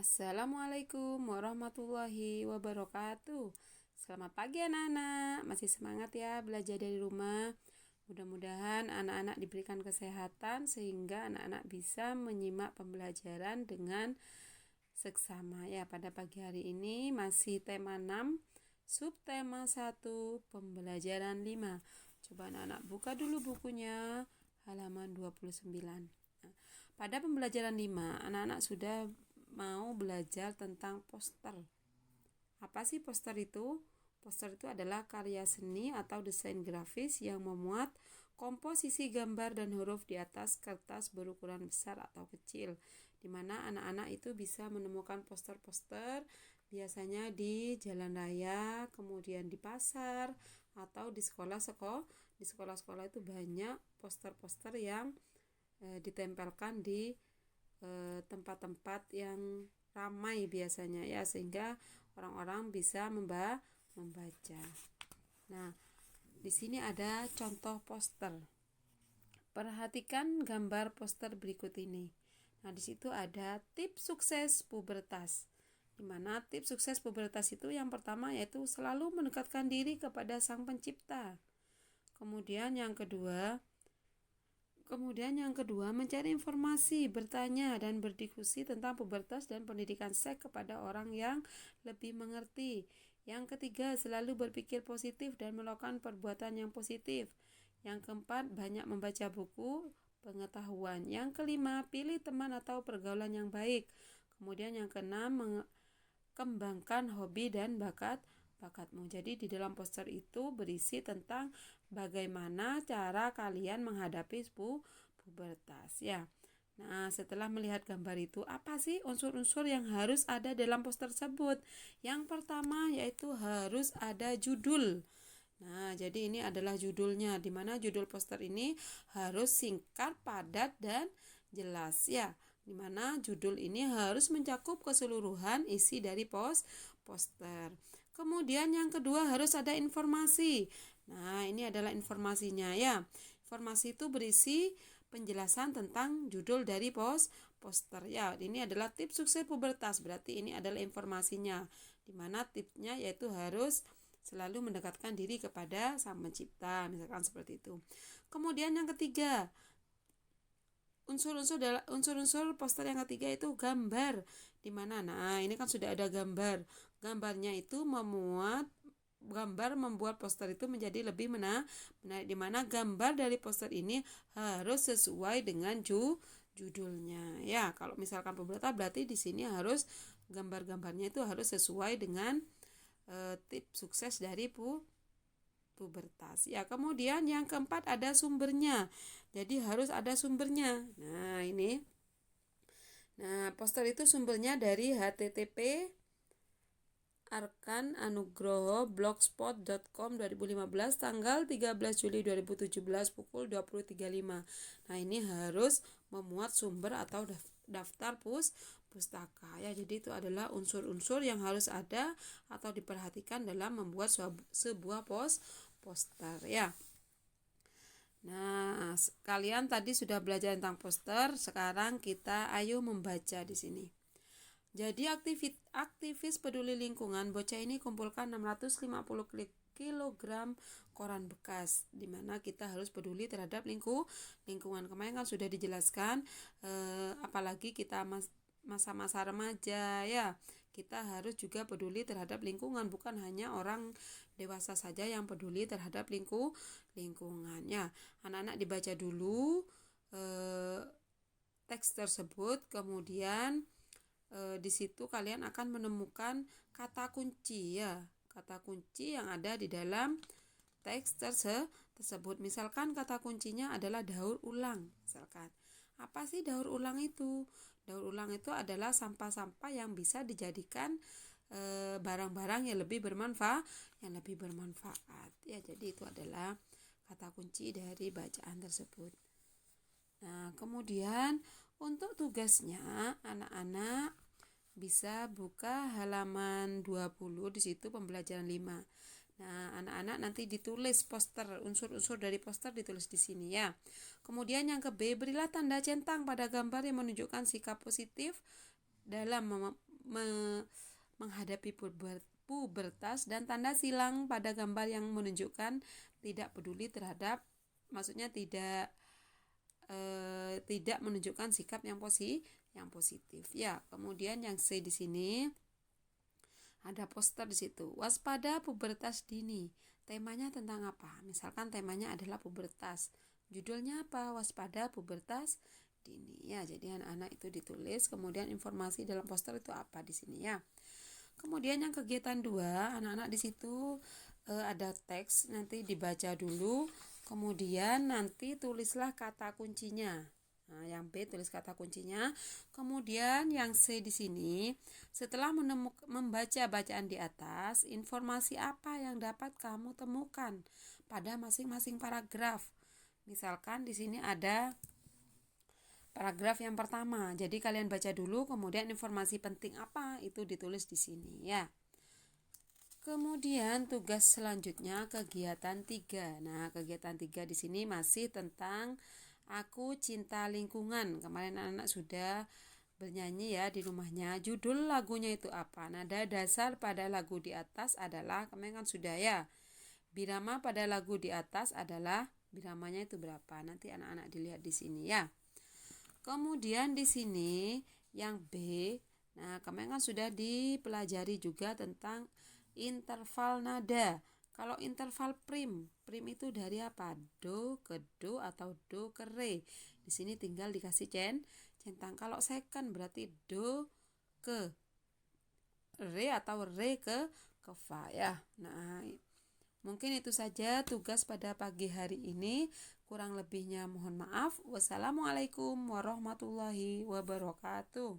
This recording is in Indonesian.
Assalamualaikum warahmatullahi wabarakatuh. Selamat pagi anak-anak. Masih semangat ya belajar dari rumah? Mudah-mudahan anak-anak diberikan kesehatan sehingga anak-anak bisa menyimak pembelajaran dengan seksama. Ya, pada pagi hari ini masih tema 6, subtema 1, pembelajaran 5. Coba anak-anak buka dulu bukunya halaman 29. Nah, pada pembelajaran 5, anak-anak sudah mau belajar tentang poster. Apa sih poster itu? Poster itu adalah karya seni atau desain grafis yang memuat komposisi gambar dan huruf di atas kertas berukuran besar atau kecil, di mana anak-anak itu bisa menemukan poster-poster biasanya di jalan raya, kemudian di pasar, atau di sekolah-sekolah itu banyak poster-poster yang ditempelkan di tempat-tempat yang ramai biasanya ya, sehingga orang-orang bisa membaca. Nah, di sini ada contoh poster. Perhatikan gambar poster berikut ini. Nah, di situ ada tips sukses pubertas. Di mana tips sukses pubertas itu yang pertama yaitu selalu mendekatkan diri kepada Sang Pencipta. Kemudian yang kedua, mencari informasi, bertanya, dan berdiskusi tentang pubertas dan pendidikan seks kepada orang yang lebih mengerti. Yang ketiga, selalu berpikir positif dan melakukan perbuatan yang positif. Yang keempat, banyak membaca buku pengetahuan. Yang kelima, pilih teman atau pergaulan yang baik. Kemudian yang keenam, kembangkan hobi dan bakatmu. Jadi di dalam poster itu berisi tentang bagaimana cara kalian menghadapi pubertas ya. Nah, setelah melihat gambar itu, apa sih unsur-unsur yang harus ada dalam poster tersebut? Yang pertama yaitu harus ada judul. Nah, jadi ini adalah judulnya, di mana judul poster ini harus singkat, padat, dan jelas ya. Di mana judul ini harus mencakup keseluruhan isi dari poster. Kemudian yang kedua harus ada informasi. Nah, ini adalah informasinya ya. Informasi itu berisi penjelasan tentang judul dari poster ya. Ini adalah tips sukses pubertas, berarti ini adalah informasinya. Di mana tipsnya yaitu harus selalu mendekatkan diri kepada Sang Pencipta, misalkan seperti itu. Kemudian yang ketiga, unsur-unsur poster yang ketiga itu gambar. Di mana? Nah, ini kan sudah ada gambar. Gambarnya itu membuat poster itu menjadi lebih menarik, di mana gambar dari poster ini harus sesuai dengan judulnya. Ya, kalau misalkan pubertas berarti di sini harus gambar-gambarnya itu harus sesuai dengan tips sukses dari pubertas. Ya, kemudian yang keempat ada sumbernya. Jadi harus ada sumbernya. Nah, ini. Nah, poster itu sumbernya dari http arkananugroho blogspot.com 2015 tanggal 13 Juli 2017 pukul 20.35. Nah, ini harus memuat sumber atau daftar pustaka ya. Jadi itu adalah unsur-unsur yang harus ada atau diperhatikan dalam membuat sebuah poster ya. Nah, kalian tadi sudah belajar tentang poster, sekarang kita ayo membaca di sini. Jadi aktivis peduli lingkungan bocah ini kumpulkan 650 kilogram koran bekas, di mana kita harus peduli terhadap lingkungan. Kemarin kan sudah dijelaskan, apalagi kita masa-masa remaja ya, kita harus juga peduli terhadap lingkungan, bukan hanya orang dewasa saja yang peduli terhadap lingkungan ya. Anak-anak dibaca dulu teks tersebut, kemudian di situ kalian akan menemukan kata kunci ya, kata kunci yang ada di dalam teks tersebut. Misalkan kata kuncinya adalah daur ulang. Misalkan, apa sih daur ulang itu? Daur ulang itu adalah sampah-sampah yang bisa dijadikan barang-barang yang lebih bermanfaat, ya. Jadi itu adalah kata kunci dari bacaan tersebut. Nah, kemudian untuk tugasnya anak-anak bisa buka halaman 20, di situ pembelajaran 5. Nah, anak-anak nanti ditulis poster, unsur-unsur dari poster ditulis di sini ya. Kemudian yang ke B, berilah tanda centang pada gambar yang menunjukkan sikap positif dalam menghadapi pubertas dan tanda silang pada gambar yang menunjukkan tidak peduli terhadap, maksudnya tidak menunjukkan sikap yang positif ya. Kemudian yang C di sini ada poster di situ. Waspada pubertas dini. Temanya tentang apa? Misalkan temanya adalah pubertas. Judulnya apa? Waspada pubertas dini ya. Jadi anak-anak itu ditulis, kemudian informasi dalam poster itu apa di sini ya. Kemudian yang kegiatan 2, anak-anak di situ ada teks, nanti dibaca dulu, kemudian nanti tulislah kata kuncinya. Nah, yang B tulis kata kuncinya. Kemudian yang C di sini, setelah membaca bacaan di atas, informasi apa yang dapat kamu temukan pada masing-masing paragraf. Misalkan di sini ada paragraf yang pertama. Jadi kalian baca dulu, kemudian informasi penting apa itu ditulis di sini ya. Kemudian tugas selanjutnya kegiatan 3. Nah, kegiatan 3 di sini masih tentang Aku Cinta Lingkungan. Kemarin anak-anak sudah bernyanyi ya di rumahnya. Judul lagunya itu apa? Nada dasar pada lagu di atas adalah, kemarin kan sudah ya. Birama pada lagu di atas adalah, biramanya itu berapa? Nanti anak-anak dilihat di sini ya. Kemudian di sini yang B, nah kemarin kan sudah dipelajari juga tentang interval nada. Kalau interval prim itu dari apa? Do ke do atau do ke re. Di sini tinggal dikasih centang. Kalau second berarti do ke re atau re ke fa ya. Nah, mungkin itu saja tugas pada pagi hari ini. Kurang lebihnya mohon maaf. Wassalamualaikum warahmatullahi wabarakatuh.